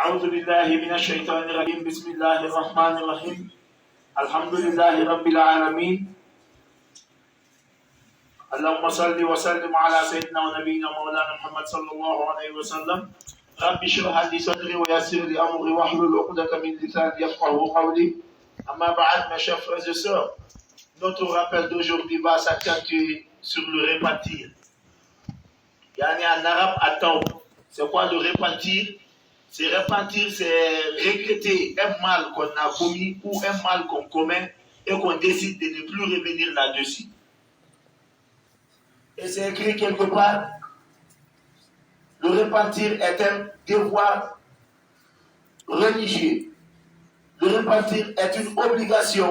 أعوذ بالله من الشيطان الرجيم بسم الله الرحمن الرحيم الحمد لله رب العالمين اللهم صل وسلم على سيدنا ونبينا مولانا محمد صلى الله عليه وسلم رب اشرح لي صدري ويسر لي أمري واحلل عقدة من لساني يفقهوا قولي أما بعد mes chers frères et sœurs, notre rappel d'aujourd'hui va s'accentuer sur le repentir. Yani en arabe, attends. C'est quoi le repentir? C'est repentir, c'est regretter un mal qu'on a commis ou un mal qu'on commet et qu'on décide de ne plus revenir là-dessus. Et c'est écrit quelque part, le repentir est un devoir religieux. Le repentir est une obligation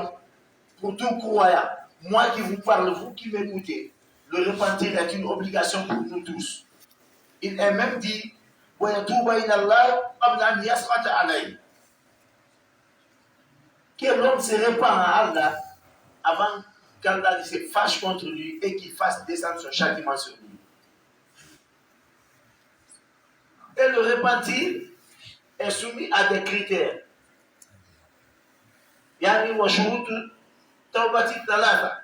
pour tout croyant. Moi qui vous parle, vous qui m'écoutez, le repentir est une obligation pour nous tous. Il est même dit, que l'homme se répand à Allah avant qu'Allah se fâche contre lui et qu'il fasse descendre son châtiment sur lui. Et le repentir est soumis à des critères. Yani wa shurutu tawbati thalatha.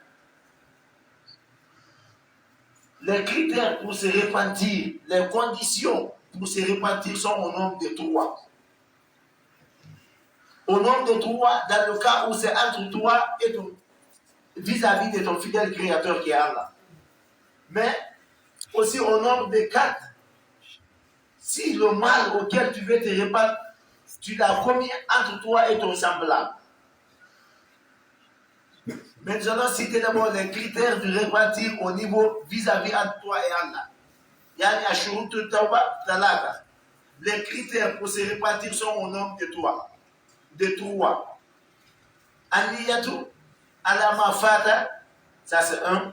Les critères pour se repentir, les conditions pour se repentir sont au nombre de 3. Au nombre de 3, dans le cas où c'est entre toi et ton vis-à-vis de ton fidèle créateur qui est Allah. Mais aussi au nombre de 4, si le mal auquel tu veux te répandre, tu l'as commis entre toi et ton semblable. Mais nous allons citer d'abord les critères de repentir au niveau vis-à-vis entre toi et Allah. Yani ashurut tawba talata. Les critères pour se repentir sont au nombre de 3. De 3. Aniyatu ala ma fata, ça c'est 1.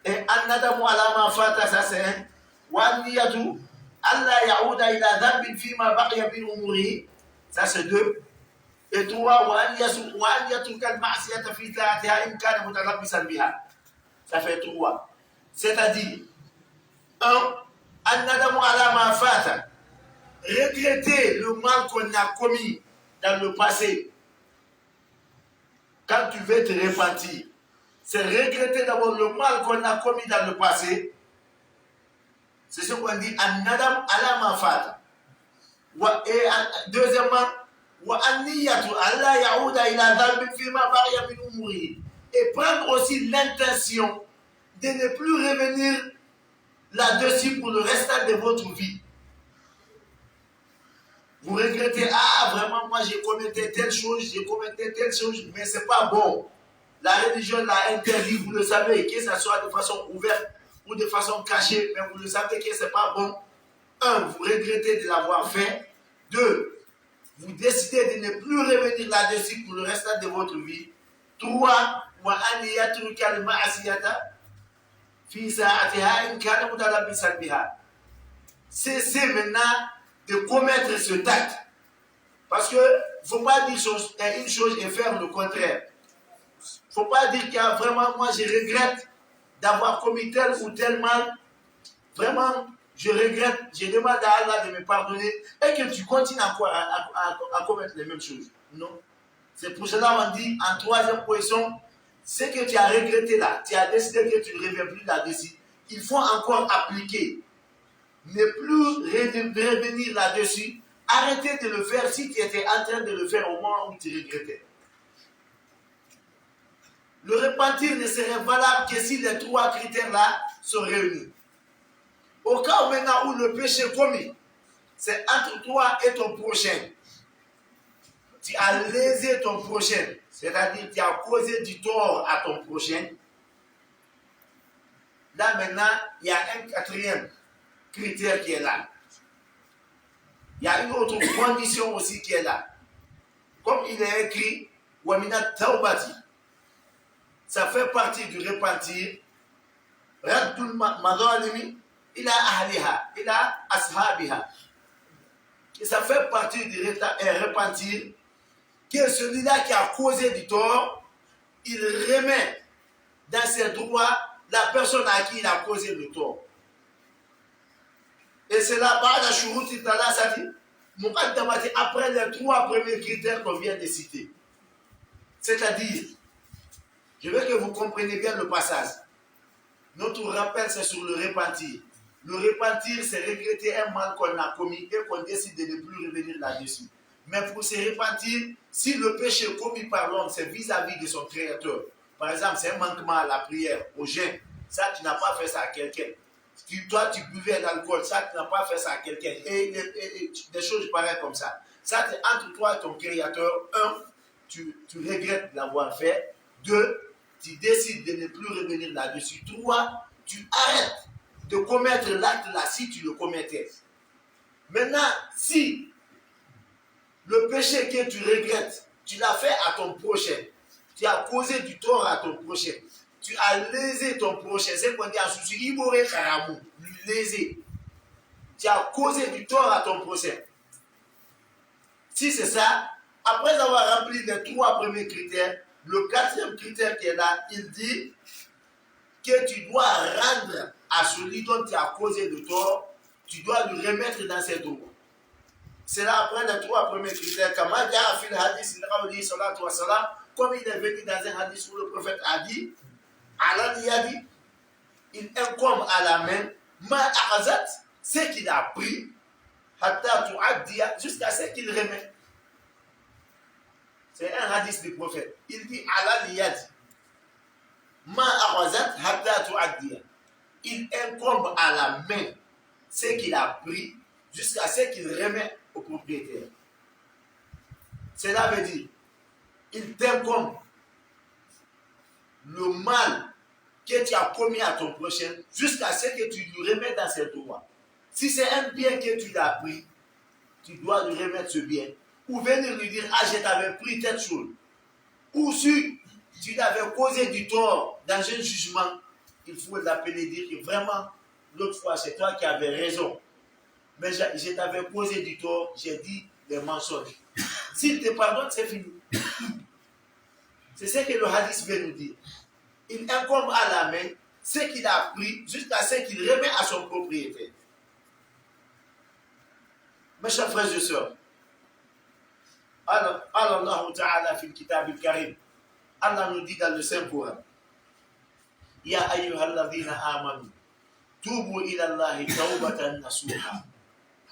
Et annadamu ala ma fata, ça c'est 1. Wa niyatu alla ya'uda ila dhanbin fima baqiya min umurihi, ça c'est 2. Et 3, wa an yatruka al-ma'siyata fi ta'atiha in kana mutalabbisan biha. Ça fait 3. C'est-à-dire 1. An-nadamu ala ma fata. Regretter le mal qu'on a commis dans le passé. Quand tu veux te repentir, c'est regretter d'abord le mal qu'on a commis dans le passé. C'est ce qu'on dit an-nadam ala ma fata. Et deuxièmement, et prendre aussi l'intention de ne plus revenir là-dessus pour le restant de votre vie. Vous regrettez, vraiment, moi j'ai commis telle chose, mais c'est pas bon. La religion l'a interdit, vous le savez, que ce soit de façon ouverte ou de façon cachée, mais vous le savez que c'est pas bon. 1, vous regrettez de l'avoir fait. 2, vous décidez de ne plus revenir là-dessus pour le restant de votre vie. 3, cessez maintenant de commettre ce acte. Parce que il ne faut pas dire une chose et faire le contraire. Il ne faut pas dire qu'il y a vraiment, moi je regrette d'avoir commis tel ou tel mal. Vraiment, je regrette, je demande à Allah de me pardonner et que tu continues encore à commettre les mêmes choses. Non. C'est pour cela qu'on dit en 3e position, ce que tu as regretté là, tu as décidé que tu ne reviens plus là-dessus. Il faut encore appliquer. Ne plus revenir là-dessus. Arrêtez de le faire si tu étais en train de le faire au moment où tu regrettais. Le repentir ne serait valable que si les 3 critères-là sont réunis. Au cas où maintenant où le péché commis, c'est entre toi et ton prochain. Tu as lésé ton prochain, c'est-à-dire tu as causé du tort à ton prochain. Là maintenant, il y a un 4e critère qui est là. Il y a une autre condition aussi qui est là. Comme il est écrit, Wamina Taubati, ça fait partie du repentir. Raddul madalimi ila ahliha, ila ashabiha. Et ça fait partie du repentir que celui-là qui a causé du tort, il remet dans ses droits la personne à qui il a causé le tort. Et c'est là-bas, la shuruti talasati, après les 3 premiers critères qu'on vient de citer. C'est-à-dire, je veux que vous compreniez bien le passage. Notre rappel, c'est sur le repentir. Le repentir, c'est regretter un mal qu'on a commis et qu'on décide de ne plus revenir là-dessus. Mais pour se repentir, si le péché commis par l'homme, c'est vis-à-vis de son Créateur, par exemple, c'est un manquement à la prière, au jeûne, ça, tu n'as pas fait ça à quelqu'un. Toi, tu buvais de l'alcool, ça, tu n'as pas fait ça à quelqu'un. Et des choses pareilles comme ça. Ça, c'est entre toi et ton Créateur. 1, tu regrettes l'avoir fait. 2, tu décides de ne plus revenir là-dessus. 3, tu arrêtes de commettre l'acte là si tu le commettais. Maintenant, si le péché que tu regrettes, tu l'as fait à ton prochain, tu as causé du tort à ton prochain, tu as lésé ton prochain, c'est qu'on dit à souci, lésé. Tu as causé du tort à ton prochain. Si c'est ça, après avoir rempli les 3 premiers critères, le 4e critère qui est là, il dit que tu dois rendre à celui dont tu as causé le tort, tu dois lui remettre dans ses droits. C'est là après les 3 premiers critères. Comme il est venu dans un hadith où le prophète a dit, Allah lui a dit, il incombe à la main, ce qu'il a pris, jusqu'à ce qu'il remet. C'est un hadith du prophète. Il dit, Allah lui a dit, il incombe à la main ce qu'il a pris jusqu'à ce qu'il remet au propriétaire. Cela veut dire, il t'incombe le mal que tu as commis à ton prochain jusqu'à ce que tu lui remets dans ses droits. Si c'est un bien que tu l'as pris, tu dois lui remettre ce bien. Ou venir lui dire, je t'avais pris telle chose. Ou si tu l'avais causé du tort dans un jugement, il faut l'appeler et dire que vraiment, l'autre fois, c'est toi qui avais raison. Mais je t'avais causé du tort, j'ai dit des mensonges. S'il te pardonne, c'est fini. C'est ce que le hadith veut nous dire. Il incombe à la main ce qu'il a pris jusqu'à ce qu'il remet à son propriétaire. Mes chers frères et sœurs, Allah Ta'ala fil kitab al-karim, Allah nous dit dans le Saint-Coran, Ya ayyuhalladhina amanu, tubu ila Allahi tawbatan nasuha,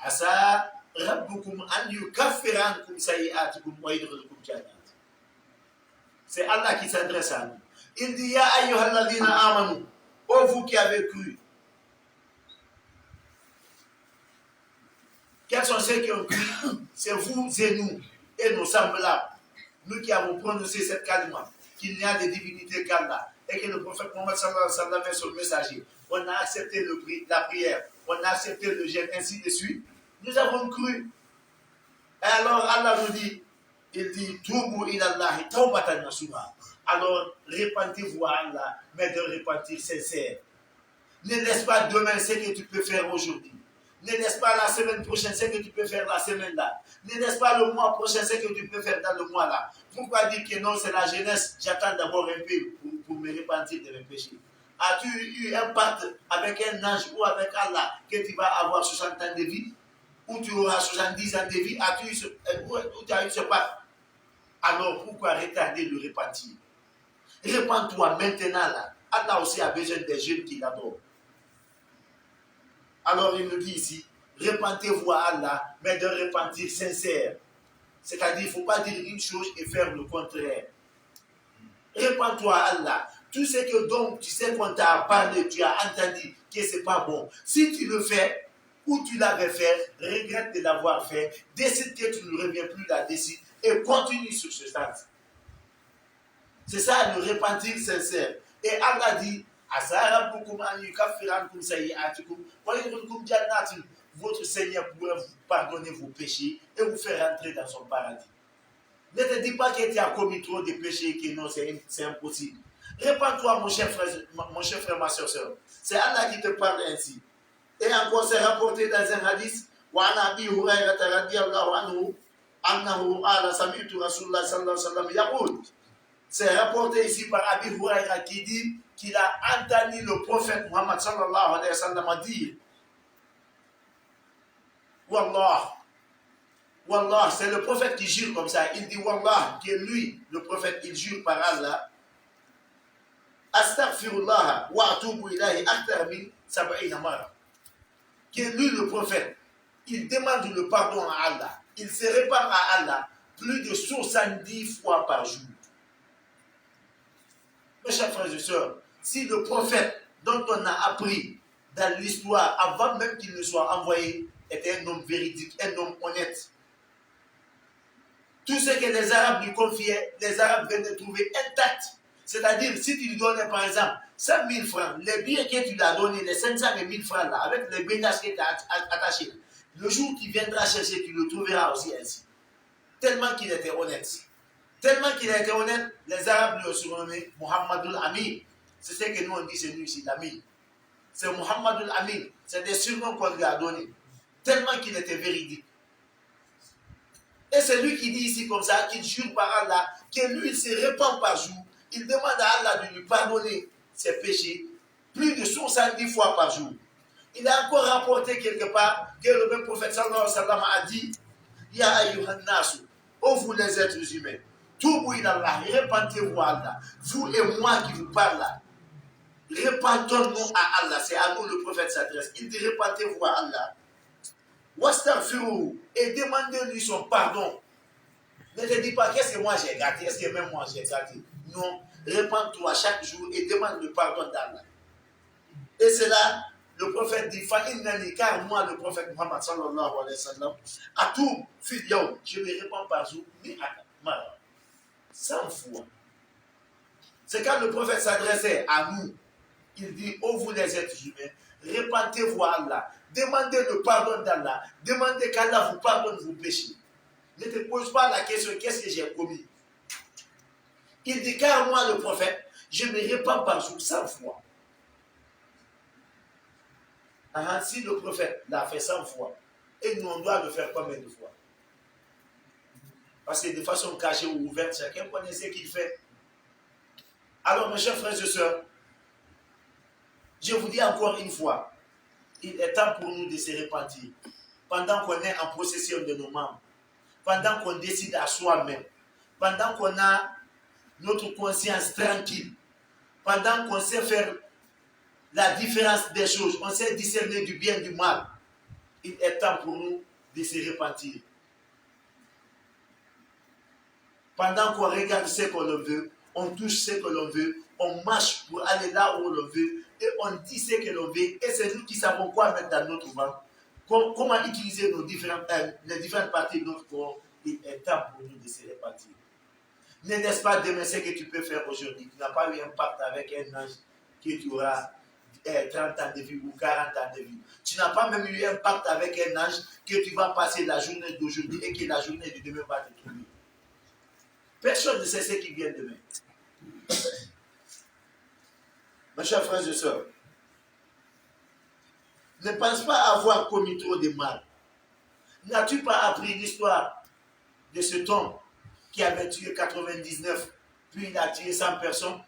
asa rabbukum an yukaffira ankum sayi'atikum wa yudkhilukum jannat. C'est Allah qui s'adresse à nous. Il dit, Ya ayyuhalladhina amanu, ô vous qui avez cru. Quels sont ceux qui ont cru? C'est vous et nous, et nos semblables. Nous qui avons prononcé cette kalima, qu'il n'y a de divinité qu'Allah, et que le prophète Mohammed sallallahu alayhi wa sallam est son messager. On a accepté la prière, on a accepté le jeûne, ainsi de suite. Nous avons cru. Et alors Allah nous dit, il dit, Tubu ilallahi tawbatan nasuha. Alors, repentez-vous à Allah, mais de repentir sincère. Ne laisse pas demain ce que tu peux faire aujourd'hui. Ne laisse pas la semaine prochaine ce que tu peux faire la semaine-là. Ne laisse pas le mois prochain ce que tu peux faire dans le mois-là. Pourquoi dire que non, c'est la jeunesse? J'attends d'abord un peu pour me repentir de mes péchés. As-tu eu un pacte avec un ange ou avec Allah que tu vas avoir 60 ans de vie? Ou tu auras 70 ans de vie? As-tu eu ce pacte? Alors pourquoi retarder le repentir? Repends-toi maintenant là. Allah aussi a besoin des jeunes qui l'adorent. Alors il nous dit ici, repentez-vous à Allah, mais de repentir sincère. C'est-à-dire, il ne faut pas dire une chose et faire le contraire. Repends-toi à Allah. Tout ce que donc tu sais qu'on t'a parlé, tu as entendu que ce n'est pas bon. Si tu le fais, ou tu l'avais fait, regrette de l'avoir fait, décide que tu ne reviens plus là-dessus et continue sur ce stade. C'est ça le repentir sincère. Et Allah dit, votre Seigneur pourrait vous pardonner vos péchés et vous faire entrer dans son paradis. Ne te dis pas que tu as commis trop de péchés et que non, c'est impossible. Répands-toi, mon cher frère, ma soeur. C'est Allah qui te parle ainsi. Et encore, c'est rapporté dans un hadith, وعن أبي هريرة رضي الله عنه أنه قال سمعت رسول الله صلى الله عليه وسلم يقول. C'est rapporté ici par Abi Huraira qui dit qu'il a entendu le prophète Muhammad sallallahu alayhi wa sallam dire Wallah, Wallah, c'est le prophète qui jure comme ça. Il dit Wallah, que lui, le prophète, il jure par Allah. Astaghfirullah wa atubu ilahi akthar min sab'ina mara. Que lui, le prophète, il demande le pardon à Allah. Il se répand à Allah plus de 70 fois par jour. Mes chers frères et sœurs, si le prophète dont on a appris dans l'histoire, avant même qu'il ne soit envoyé, était un homme véridique, un homme honnête, tout ce que les Arabes lui confiaient, les Arabes venaient trouver intact. C'est-à-dire, si tu lui donnais par exemple 5 000 francs, les billets que tu lui as donnés, les 500 et 1000 francs là, avec les bénages que tu as attachés, le jour qu'il viendra chercher, tu le trouveras aussi ainsi. Tellement qu'il était honnête. Tellement qu'il a été honnête, les Arabes lui ont surnommé Muhammadul Amin. C'est ce que nous on dit chez nous ici, l'Amin. C'est Muhammadul Amin. C'est des surnoms qu'on lui a donnés. Tellement qu'il était véridique. Et c'est lui qui dit ici comme ça, qu'il jure par Allah, que lui il se répand par jour. Il demande à Allah de lui pardonner ses péchés plus de 70 fois par jour. Il a encore rapporté quelque part que le même prophète sallallahu alayhi wa sallam a dit Ya ayyuhan nasu, ô vous les êtres humains, Toubou ilallah, repentez-vous à Allah. Vous et moi qui vous parle là, repentons-nous à Allah. C'est à nous le prophète s'adresse. Il dit repentez-vous à Allah. Wastaghfiruhu, et demandez-lui son pardon. Ne te dis pas qu'est-ce que moi j'ai gâté, est-ce que même moi j'ai gâté. Non, repends-toi chaque jour et demande le pardon d'Allah. Et c'est là, le prophète dit, car moi, le prophète Muhammad sallallahu alayhi wa sallam, à tout, je me réponds par jour, mais à 100 fois. C'est quand le prophète s'adressait à nous, il dit, ô vous les êtres humains, repentez-vous à Allah, demandez le pardon d'Allah, demandez qu'Allah vous pardonne vos péchés. Ne te pose pas la question, qu'est-ce que j'ai commis? Il dit, car moi, le prophète, je me répands par jour 100 fois. Si le prophète l'a fait 100 fois, et nous, on doit le faire combien de fois? Parce que de façon cachée ou ouverte, chacun connaît ce qu'il fait. Alors, mes chers frères et sœurs, je vous dis encore une fois, il est temps pour nous de se repentir. Pendant qu'on est en possession de nos membres, pendant qu'on décide à soi-même, pendant qu'on a notre conscience tranquille, pendant qu'on sait faire la différence des choses, on sait discerner du bien et du mal, il est temps pour nous de se repentir. Pendant qu'on regarde ce que l'on veut, on touche ce que l'on veut, on marche pour aller là où l'on veut, et on dit ce que l'on veut, et c'est nous qui savons quoi mettre dans notre ventre, comment utiliser les différentes parties de notre corps. Il est temps pour nous de se repentir. Ne laisse pas demain ce que tu peux faire aujourd'hui. Tu n'as pas eu un pacte avec un ange que tu auras 30 ans de vie ou 40 ans de vie. Tu n'as pas même eu un pacte avec un ange que tu vas passer la journée d'aujourd'hui et que la journée de demain va te trouver. Personne ne sait ce qui vient demain. Mes chers frères et sœurs, ne pense pas avoir commis trop de mal. N'as-tu pas appris l'histoire de cet homme qui avait tué 99, puis il a tué 100 personnes?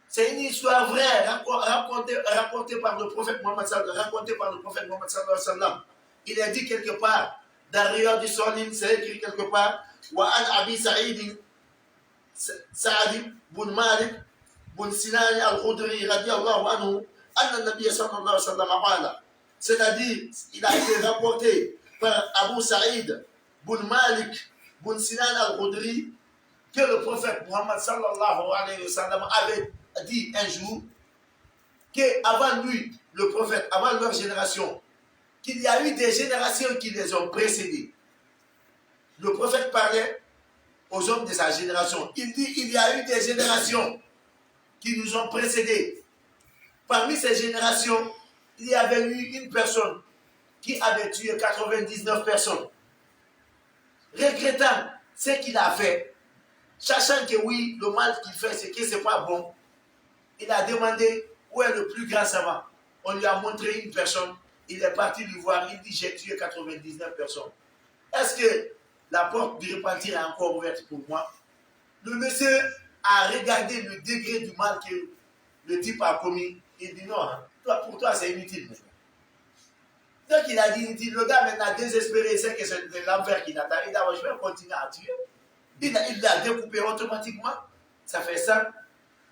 C'est une histoire vraie, racontée par le prophète Mohammed sallallahu. Il est dit quelque part, dans Riyad al-Salihin, c'est écrit quelque part, وعن أبي سعيد بن مالك بن سنان الخدري رضي الله عنه أن النبي صلى الله عليه وسلم قال. C'est-à-dire, il a été rapporté par Abu Saïd bin Malik bin Sinan al-Khudri que le prophète Muhammad sallallahu alayhi wa sallam avait dit un jour qu'avant lui, le prophète, avant leur génération, qu'il y a eu des générations qui les ont précédés. Le prophète parlait aux hommes de sa génération. Il dit, il y a eu des générations qui nous ont précédés. Parmi ces générations, il y avait eu une personne qui avait tué 99 personnes. Regrettant ce qu'il a fait, sachant que oui, le mal qu'il fait, c'est que ce n'est pas bon, il a demandé où est le plus grand savant. On lui a montré une personne, il est parti lui voir, il dit, j'ai tué 99 personnes. Est-ce que la porte du repentir est encore ouverte pour moi? Le monsieur a regardé le degré du mal que le type a commis. Il dit non, pour toi c'est inutile. Donc il a dit, le gars maintenant désespéré, c'est que c'est l'enfer qui l'attend. Il a dit, je vais continuer à tuer. Il l'a découpé automatiquement. Ça fait ça.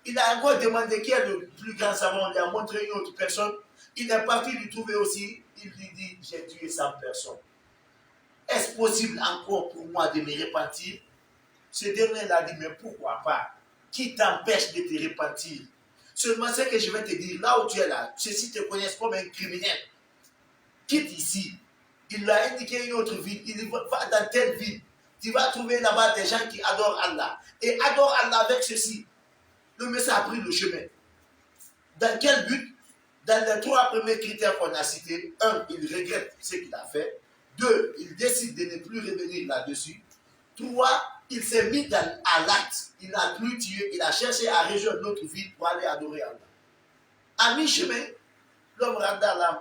Il a encore demandé qui est le plus grand savant. Il a montré une autre personne. Il est parti lui trouver aussi. Il lui dit, j'ai tué 100 personnes. Est-ce possible encore pour moi de me repentir? Ce dernier l'a dit, mais pourquoi pas? Qui t'empêche de te repentir? Seulement ce que je vais te dire, là où tu es là, ceux-ci te connaissent comme un criminel. Quitte ici. Il lui a indiqué une autre ville. Il dit, va dans telle ville. Tu vas trouver là-bas des gens qui adorent Allah. Et adorent Allah avec ceci. Le monsieur a pris le chemin. Dans quel but? Dans les 3 premiers critères qu'on a cités. 1, il regrette ce qu'il a fait. 2, il décide de ne plus revenir là-dessus. 3, il s'est mis à l'acte. Il n'a plus tué. Il a cherché à rejoindre notre ville pour aller adorer Allah. À mi-chemin, l'homme rentre l'âme.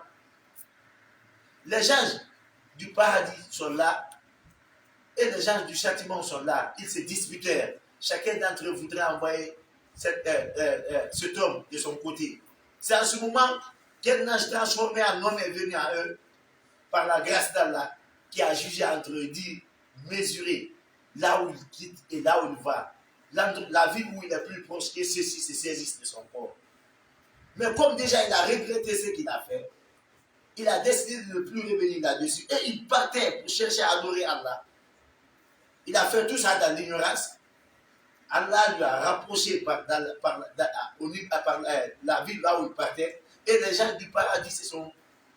Les anges du paradis sont là et les anges du châtiment sont là. Ils se disputèrent. Chacun d'entre eux voudrait envoyer cet homme de son côté. C'est à ce moment qu'un ange transformé en homme est venu à eux par la grâce d'Allah qui a jugé entre eux, dit, mesurer là où il quitte et là où il va. La ville où il est plus proche, et ceux-ci se saisissent de son corps. Mais comme déjà il a regretté ce qu'il a fait, il a décidé de ne plus revenir là-dessus. Et il partait pour chercher à adorer Allah. Il a fait tout ça dans l'ignorance. Allah lui a rapproché par la ville là où il partait. Et les gens du paradis se sont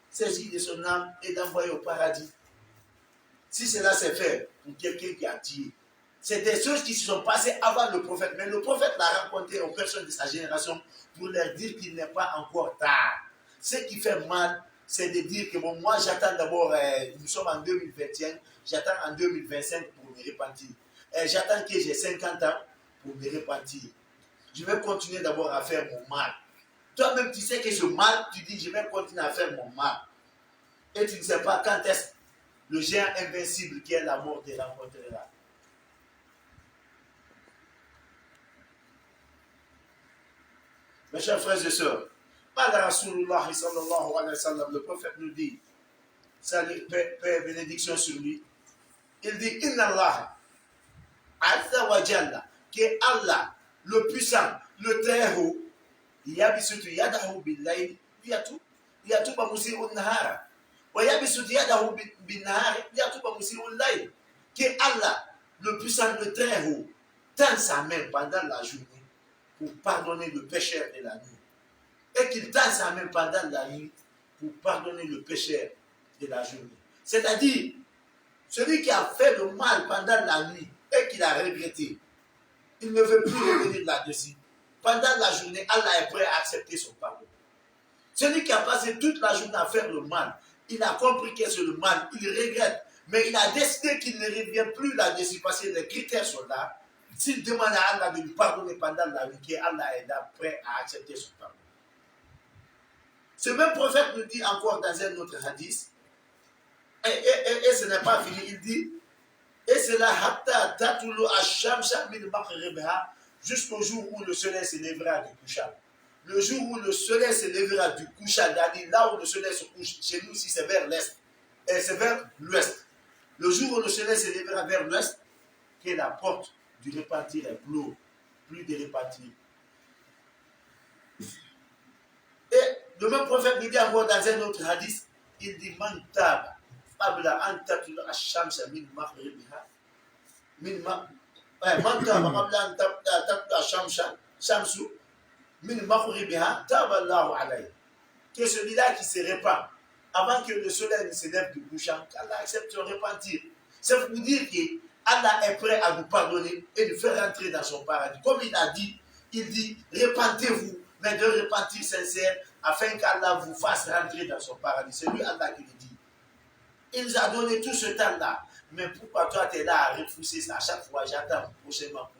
saisis de son âme et d'envoyer au paradis. Si cela s'est fait pour quelqu'un qui a tué, c'est des choses qui se sont passées avant le prophète. Mais le prophète l'a raconté aux personnes de sa génération pour leur dire qu'il n'est pas encore tard. Ce qui fait mal, c'est de dire que bon, moi j'attends d'abord, nous sommes en 2021, j'attends en 2025 pour me repentir. J'attends que j'ai 50 ans pour me repentir. Je vais continuer d'abord à faire mon mal. Toi-même, tu sais que ce mal, tu dis, je vais continuer à faire mon mal. Et tu ne sais pas quand est-ce le géant invincible qui est la mort te rencontrera. Mes chers frères et sœurs, Rasulullah sallallahu alayhi wa sallam, le prophète nous dit, salut, paix et bénédiction sur lui, il dit, Inna Allah, Azza wa Jalla, que Allah, le puissant, le très haut, yabisutu yadahu billayl, yatuba musi'un nahara, wa yabisutu yadahu bin nahari, yatuba musi'un layl, que Allah, le puissant, le très haut, tend sa main pendant la journée pour pardonner le pécheur de la nuit. Et qu'il tend sa main pendant la nuit pour pardonner le pécheur de la journée. C'est-à-dire, celui qui a fait le mal pendant la nuit et qui l'a regretté, il ne veut plus revenir là-dessus. Pendant la journée, Allah est prêt à accepter son pardon. Celui qui a passé toute la journée à faire le mal, il a compris que c'est le mal, il regrette, mais il a décidé qu'il ne revient plus là-dessus parce que les critères sont là. S'il demande à Allah de lui pardonner pendant la nuit, Allah est là prêt à accepter son pardon. Ce même prophète nous dit encore dans un autre hadith, et ce n'est pas fini, il dit, et c'est là hatta tatulu ash-shamsa min maghribiha, jusqu'au jour où le soleil se lèvera du couchant. Le jour où le soleil se lèvera du couchant, c'est-à-dire là où le soleil se couche, chez nous, si c'est vers l'est, et c'est vers l'ouest. Le jour où le soleil se lèvera vers l'ouest, que la porte du repentir est close, plus de repentir. Et le même prophète nous dit encore dans un autre hadith, il dit man taba qabla an tatlu ash-shamsa min maghribiha man taba qabla an tatlu ash-shamsu min maghribiha taba Allahu alayhi. Que celui-là qui se répand avant que le soleil ne se lève du couchant, qu'Allah accepte son repentir. C'est pour dire que Allah est prêt à nous pardonner et nous faire rentrer dans son paradis. Comme il a dit, il dit, repentez-vous, mais de repentir sincère, afin qu'Allah vous fasse rentrer dans son paradis. C'est lui Allah qui le dit. Il nous a donné tout ce temps-là. Mais pourquoi toi tu es là à repousser ça à chaque fois? J'attends prochainement.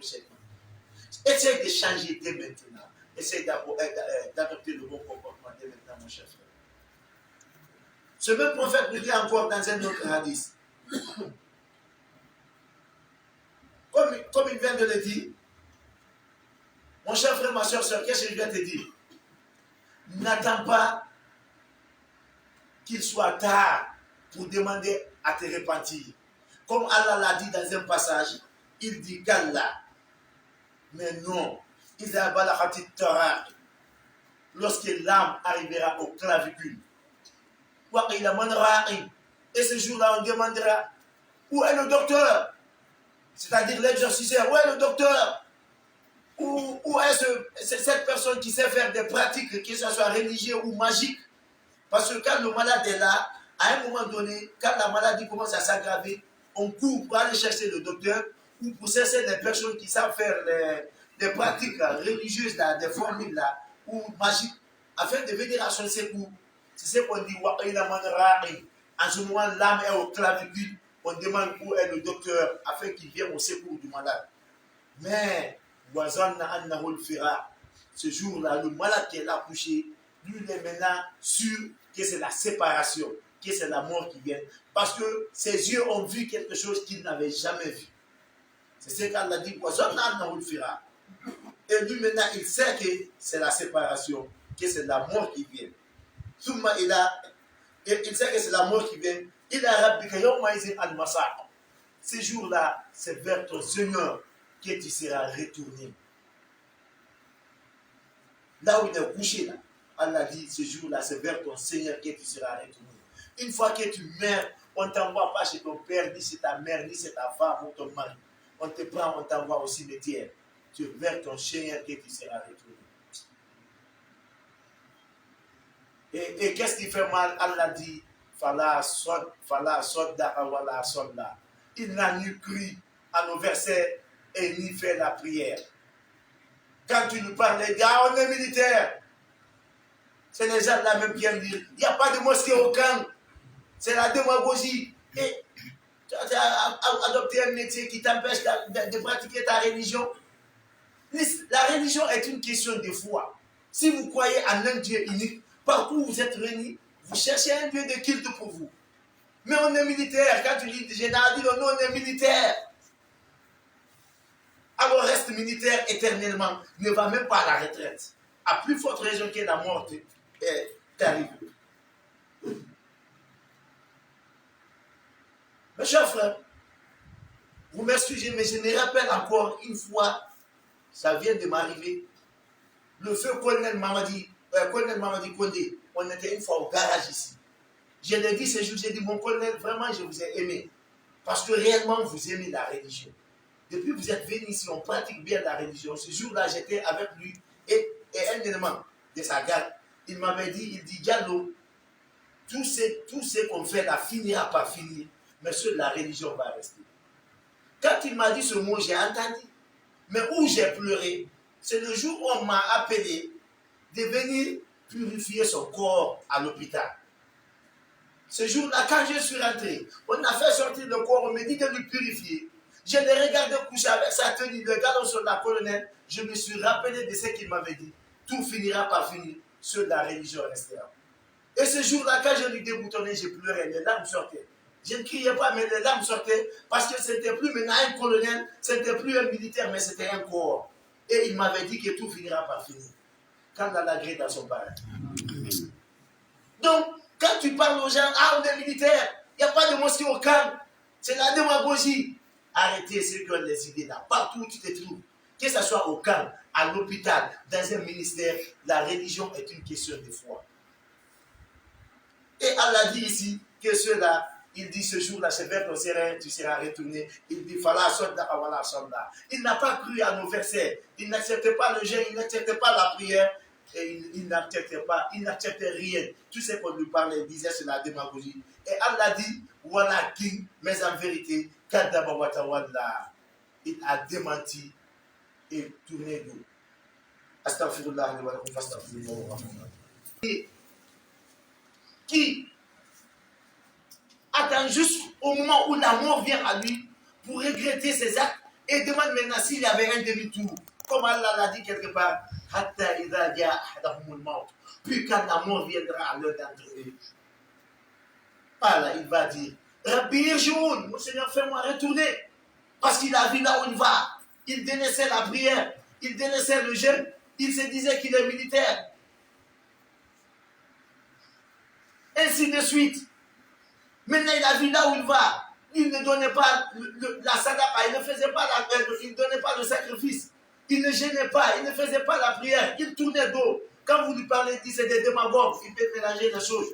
Essaye de changer dès maintenant. Essaye d'adopter le bon comportement dès maintenant, mon cher frère. Ce même prophète nous dit encore dans un autre hadith. Comme il vient de le dire, mon cher frère, ma soeur, qu'est-ce que je viens de te dire? N'attends pas qu'il soit tard pour demander à te repentir. Comme Allah l'a dit dans un passage, il dit qu'Allah, mais non, lorsque l'âme arrivera au clavicule, et ce jour-là, on demandera, où est le docteur? C'est-à-dire l'exorciseur, où est le docteur? Où est cette personne qui sait faire des pratiques, que ce soit religieuses ou magiques? Parce que quand le malade est là, à un moment donné, quand la maladie commence à s'aggraver, on court pour aller chercher le docteur ou pour chercher des personnes qui savent faire des pratiques religieuses, là, des formules là, ou magiques, afin de venir à son secours. C'est ce qu'on dit, en ce moment, l'âme est au clavicule, on demande où est le docteur afin qu'il vienne au secours du malade. Mais, ce jour-là, le malade qui est là couché, lui, il est maintenant sûr que c'est la séparation, que c'est la mort qui vient. Parce que ses yeux ont vu quelque chose qu'il n'avait jamais vu. C'est ce qu'Allah dit. Et lui, maintenant, il sait que c'est la séparation, que c'est la mort qui vient. Il sait que c'est la mort qui vient. Il a rappelé al-Masa. Ce jour-là, c'est vers ton Seigneur que tu seras retourné. Là où il est couché, là, Allah dit, ce jour-là, c'est vers ton Seigneur que tu seras retourné. Une fois que tu meurs, on ne t'envoie pas chez ton père, ni chez ta mère, ni chez ta femme ou ton mari. On te prend, on t'envoie au cimetière. Tu es vers ton Seigneur que tu seras retourné. Et qu'est-ce qui fait mal? Allah dit, il n'a ni cru à nos versets et ni fait la prière. Quand tu nous parles, les gars, on est militaire. C'est les gens là même qui aiment dire, il n'y a pas de mosquée au camp. C'est la démagogie. Et tu as adopté un métier qui t'empêche de pratiquer ta religion. La religion est une question de foi. Si vous croyez en un Dieu unique, partout où vous êtes réunis, vous cherchez un Dieu de culte pour vous. Mais on est militaire. Quand tu dis général, dit non, on est militaire. Alors reste militaire éternellement. Ne va même pas à la retraite. À plus forte raison que la mort t'arrive. Mes chers frères, vous m'excusez, mais je me rappelle encore une fois, ça vient de m'arriver, le feu colonel Mamadi Kondé, on était une fois au garage ici. Je l'ai dit ce jour, j'ai dit, mon colonel, vraiment, je vous ai aimé. Parce que réellement, vous aimez la religion. Depuis que vous êtes venu ici, on pratique bien la religion. Ce jour-là, j'étais avec lui et un élément de sa garde. Il m'avait dit, il dit, Diallo, tout ce qu'on fait là finira par finir, mais seule la religion va rester. Quand il m'a dit ce mot, j'ai entendu. Mais où j'ai pleuré, c'est le jour où on m'a appelé de venir purifier son corps à l'hôpital. Ce jour-là, quand je suis rentré, on a fait sortir le corps, on m'a dit de le purifier. Je l'ai regardé coucher avec sa tenue, le galon sur la colonel. Je me suis rappelé de ce qu'il m'avait dit. Tout finira par finir, seule la religion restera. Et ce jour-là, quand je lui déboutonnais, j'ai pleuré, les larmes sortaient. Je ne criais pas, mais les larmes sortaient parce que c'était plus maintenant un colonel, c'était plus un militaire, mais c'était un corps. Et il m'avait dit que tout finira par finir. Quand Allah gré dans son paradis. Donc, quand tu parles aux gens, ah, on est militaire, il n'y a pas de mosquée au camp, c'est la démagogie. Arrêtez ceux qui ont les idées là, partout où tu te trouves, que ce soit au camp, à l'hôpital, dans un ministère, la religion est une question de foi. Et Allah dit ici que ceux-là, il dit ce jour-là, c'est vers ton serein, tu seras retourné. Il dit, Fala Sonda Awala Sonda. Il n'a pas cru à nos versets. Il n'acceptait pas le jeûne, il n'acceptait pas la prière. Et il n'acceptait rien. Tout ce qu'on lui parlait, il disait, c'est la démagogie. Et Allah dit, Wala King, mais en vérité, Kadaba Watawala, il a démenti et tourné d'eau. Astaghfirullah wa lakum fastaghfirullah. Qui attend juste au moment où la mort vient à lui pour regretter ses actes et demande maintenant s'il y avait un demi-tour. Comme Allah l'a dit quelque part, puis quand la mort viendra à l'heure d'entre eux, Allah, il va dire, Rabbi Irjoun, mon Seigneur, fais-moi retourner. Parce qu'il a vu là où il va. Il délaissait la prière, il délaissait le jeûne, il se disait qu'il est militaire. ainsi de suite. Maintenant, il a vu là où il va. Il ne donnait pas la sadaqa, il ne faisait pas il ne donnait pas le sacrifice. Il ne gênait pas, il ne faisait pas la prière, il tournait dos. Quand vous lui parlez, il dit c'est des démagogues, il peut mélanger les choses.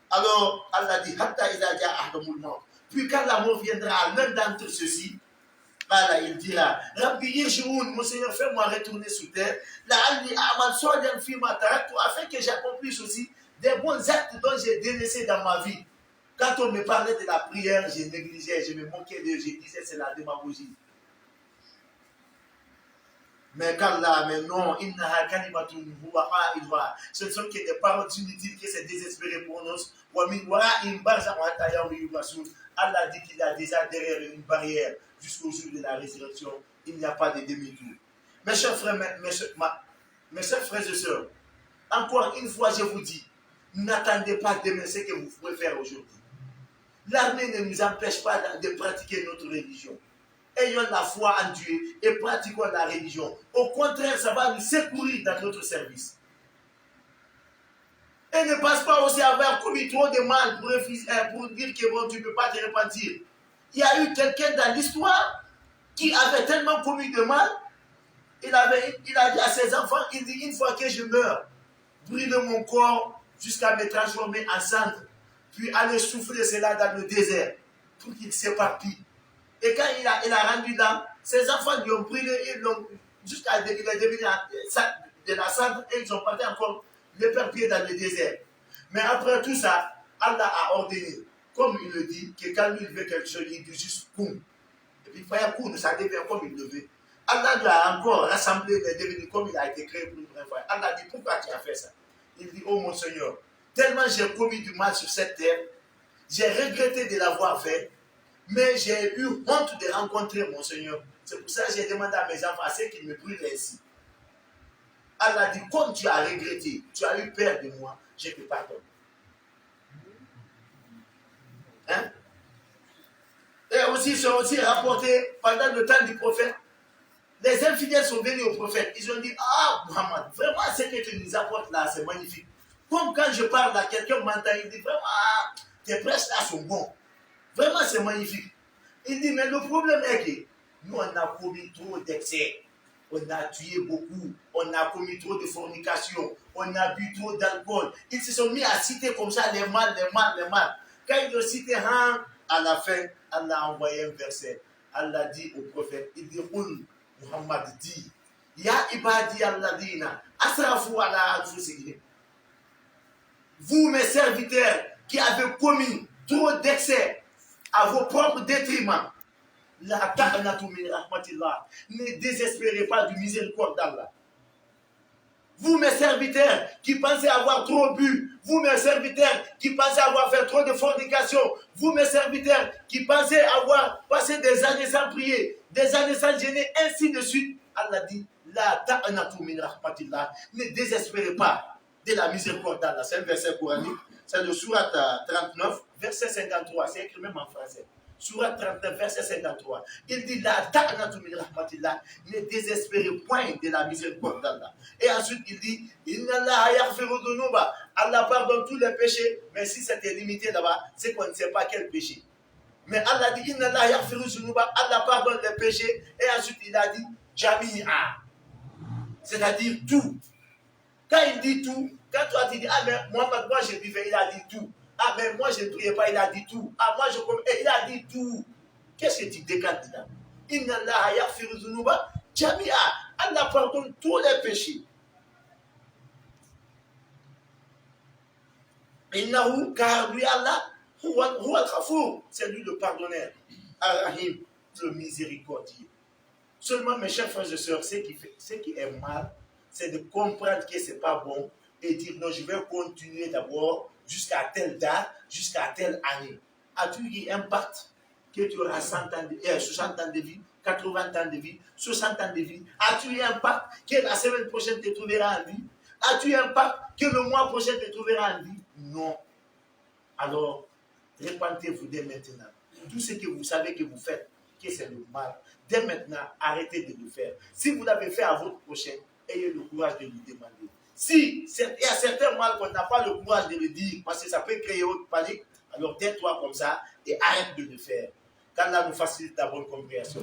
Alors, Allah dit, puis quand la mort viendra à l'un d'entre ceux-ci, voilà, il dira, Rabbi Yeshurun, mon Seigneur, fais-moi retourner sous terre, afin que j'accomplisse aussi des bons actes dont j'ai délaissé dans ma vie. Quand on me parlait de la prière, je négligeais, je me moquais d'eux, je disais c'est la démagogie. Mais quand là, mais non, ce ne sont que des paroles inutiles que c'est désespéré pour nous. Allah dit qu'il a déjà derrière une barrière jusqu'au jour de la résurrection. Il n'y a pas de demi-tour. Mes chers frères, mes chers frères et sœurs, encore une fois, je vous dis, n'attendez pas demain ce que vous pouvez faire aujourd'hui. L'armée ne nous empêche pas de pratiquer notre religion. Ayons la foi en Dieu et pratiquons la religion. Au contraire, ça va nous secourir dans notre service. Et ne pense pas aussi avoir commis trop de mal pour dire que bon, tu ne peux pas te repentir. Il y a eu quelqu'un dans l'histoire qui avait tellement commis de mal, il a dit à ses enfants, il dit, une fois que je meurs, brûlez mon corps jusqu'à me transformer en cendre, puis aller souffler cela dans le désert, pour qu'il s'éparpille. Et quand il a rendu là, ses enfants lui ont brûlé, jusqu'à devenir de la cendre, et ils ont parti encore l'éparpiller dans le désert. Mais après tout ça, Allah a ordonné, comme il le dit, que quand lui il veut quelque chose, il dit juste koum. Et puis Fayakoun, ça devient comme il le veut. Allah lui a encore rassemblé les devenus comme il a été créé pour une première fois. Allah dit, pourquoi tu as fait ça? Il dit, oh mon Seigneur, tellement j'ai commis du mal sur cette terre, j'ai regretté de l'avoir fait, mais j'ai eu honte de rencontrer mon Seigneur. C'est pour ça que j'ai demandé à mes enfants à ce qu'ils me brûlent ainsi. Allah dit, comme tu as regretté, tu as eu peur de moi, je te pardonne. Hein? Et aussi, c'est aussi rapporté pendant le temps du prophète. Les infidèles sont venus au prophète. Ils ont dit, ah, Muhammad, vraiment, ce que tu nous apportes là, c'est magnifique. Comme quand je parle à quelqu'un m'entend, il dit, vraiment, tes prêches là sont bons. Vraiment, c'est magnifique. Il dit, mais le problème est que nous, on a commis trop d'excès. On a tué beaucoup. On a commis trop de fornication. On a bu trop d'alcool. Ils se sont mis à citer comme ça les mal, les mal, les mal. Quand ils ont cité, à la fin, Allah a envoyé un verset. Allah dit au prophète, il dit, Muhammad dit, Ya ibadi alladina, asrafu ala anfusihim. Vous, mes serviteurs, qui avez commis trop d'excès à vos propres détriments, la ta'natu min rahmatillah, ne désespérez pas du miséricorde d'Allah. Vous, mes serviteurs, qui pensez avoir trop bu, vous, mes serviteurs, qui pensez avoir fait trop de fornication, vous, mes serviteurs, qui pensez avoir passé des années sans prier, des années sans jeûner, ainsi de suite, Allah dit, la ta'natu min rahmatillah, ne désespérez pas de la miséricorde d'Allah. C'est un verset coranique, c'est le Surat 39, verset 53, c'est écrit même en français. Surat 39, verset 53. Il dit, la ta'natu min rahmatillah, ne désespérez point de la miséricorde d'Allah. Et ensuite, il dit, Inna Allah yaghfiru dhunuba. Allah pardonne tous les péchés, mais si c'était limité là-bas, c'est qu'on ne sait pas quel péché. Mais Allah dit, Inna Allah yaghfiru dhunuba. Allah pardonne les péchés. Et ensuite, il a dit, Jami'a. C'est-à-dire tout. Quand il dit tout, quand toi tu dis, ah mais moi je vivais, il a dit tout. Ah mais moi je ne priais pas, il a dit tout. Ah moi je commets, il a dit tout. Qu'est-ce que tu décantes là? Inna Allah yaghfiru dhunuba jami'a. Allah pardonne tous les péchés. Innahu, car lui Allah, huwa al-Ghafour, c'est lui le pardonneur. Ar-Rahim, le miséricordieux. Seulement mes chers frères et sœurs, ce qui est mal, c'est de comprendre que ce n'est pas bon et dire non, je vais continuer d'abord jusqu'à telle date, jusqu'à telle année. As-tu eu un pacte que tu auras 60 ans de vie, 80 ans de vie, 60 ans de vie? As-tu eu un pacte que la semaine prochaine te trouvera en vie? As-tu eu un pacte que le mois prochain te trouvera en vie? Non. Alors, répentez-vous dès maintenant. Tout ce que vous savez que vous faites, que c'est le mal, dès maintenant, arrêtez de le faire. Si vous l'avez fait à votre prochain, ayez le courage de lui demander. Si il y a certains mal qu'on n'a pas le courage de le dire, parce que ça peut créer une panique, alors tais-toi comme ça et arrête de le faire. Qu'Allah nous facilite la bonne compréhension.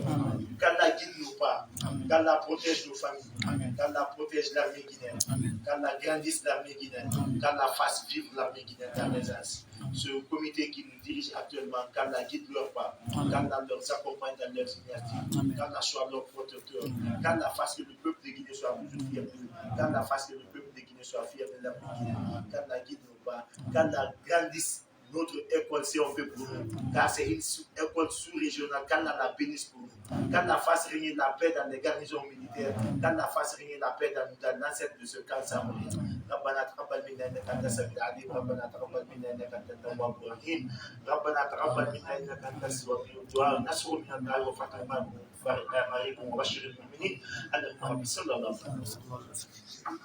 Qu'Allah guide nos pas. Qu'Allah protège nos familles. Qu'Allah protège l'armée guinéenne. Qu'Allah grandisse l'armée guinéenne. Qu'Allah fasse vivre l'armée guinéenne dans l'aisance. Ce comité qui nous dirige actuellement, qu'Allah guide leurs pas. Qu'Allah leur accompagne dans leurs initiatives. Qu'Allah soit leur protecteur. Qu'Allah fasse que le peuple de Guinée soit toujours fier de nous. Qu'Allah fasse que le peuple de Guinée soit fier de l'armée guinéenne. Qu'Allah guide nos pas. Qu'Allah grandisse notre école, si on fait pour nous, car c'est une école sous-régionale, qu'Allah la bénisse pour nous, qu'Allah fasse régner la paix dans les garnisons militaires, qu'Allah fasse régner la paix dans l'ancêtre de ce camp samourien. ربنا تقبل منا انك انت السميع العليم ربنا تقبل منا انك انت التواب الرحيم ربنا تقبل منا انك انت السميع الدعاء نصر من النار وفتح قريب وبشر المؤمنين ان محمد صلى الله عليه وسلم